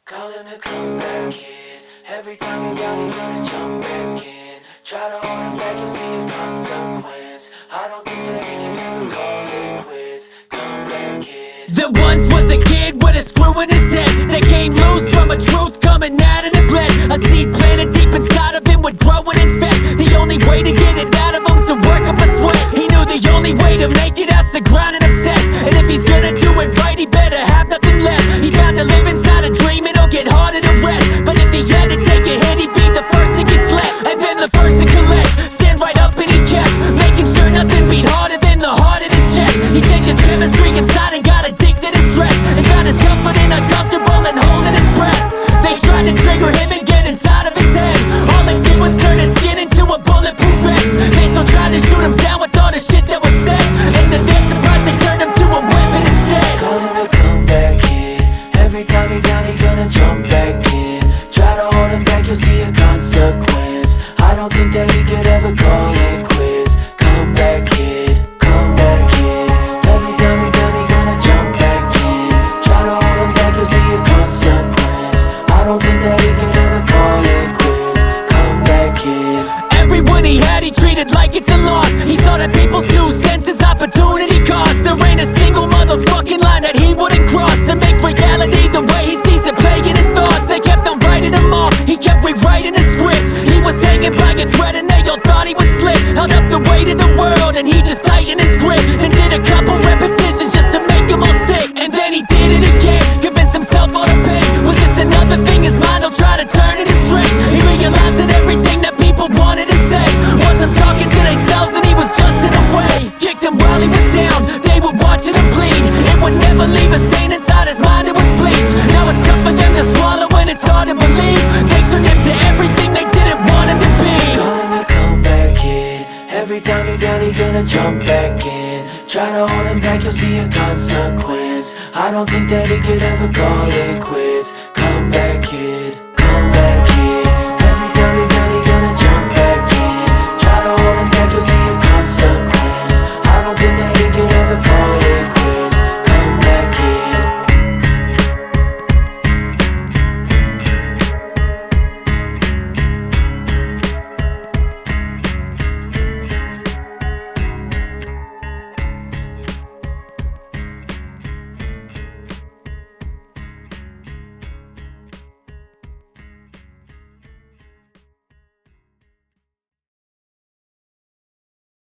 Call him the comeback kid. Every time you're down, he gonna jump back in. Try to hold him back, you'll see a consequence. I don't think that he can ever call it quits. Comeback kid. There once was a kid with a screw in his head that came loose from a truth coming out and it bled. A seed planted deep inside of him would grow and infect. The only way to get it out of him's to work up a sweat. He knew the only way to make it out's to grind and obsess. And if he's gonna do it right, he better have nothing left. He found to live inside a dream, it'll get harder to rest. But if he had to take a hit, he'd be the first to get slapped, and then the first to collect. Stand right up and he kept making sure nothing beat harder than the heart in his chest. He changed his chemistry inside and got addicted to stress, and found his comfort in uncomfortable and holding his breath. They tried to trigger him and get inside of his head. All it did was turn his skin into a bulletproof vest. They still tried to shoot him down with all the shit that was said, and to their surprise they turned him to a weapon instead. Call him the comeback kid. Every time he's down, he gonna jump back in. Try to hold him back, you'll see a consequence. I don't think that he could ever call it quits. Comeback kid, comeback kid. Every time he's down, he gonna jump back in. Try to hold him back, you'll see a consequence. I don't think that he could ever call it quits. Comeback kid. Everyone he had, he treated like it's a loss. He saw that people's 2 cents as opportunity cost. There ain't a single motherfucking line that he wouldn't cross to make reality the way he sees it play in his thoughts. They kept on writing him off, he kept rewriting his script. He was hanging by a thread and they all thought he would slip. Held up the weight of the world and he just tightened his grip. Then did a couple repetitions just to make him all sick. And then he did it again, convinced himself all the pain was just another thing his mind will try to turn it his strength. He realized that everything that people wanted to say was them talking to themselves and he was just in a way. Kicked him while he was down, they were watching him bleed. It would never leave a stain inside his mind, it was bleach. Now it's tough for them to swallow and it's hard to believe. They turned him to everything they didn't want him to be. Call him the comeback kid. Every time you're down, he gonna jump back in. Try to hold him back, you'll see a consequence. I don't think that he could ever call it quits. Comeback kid.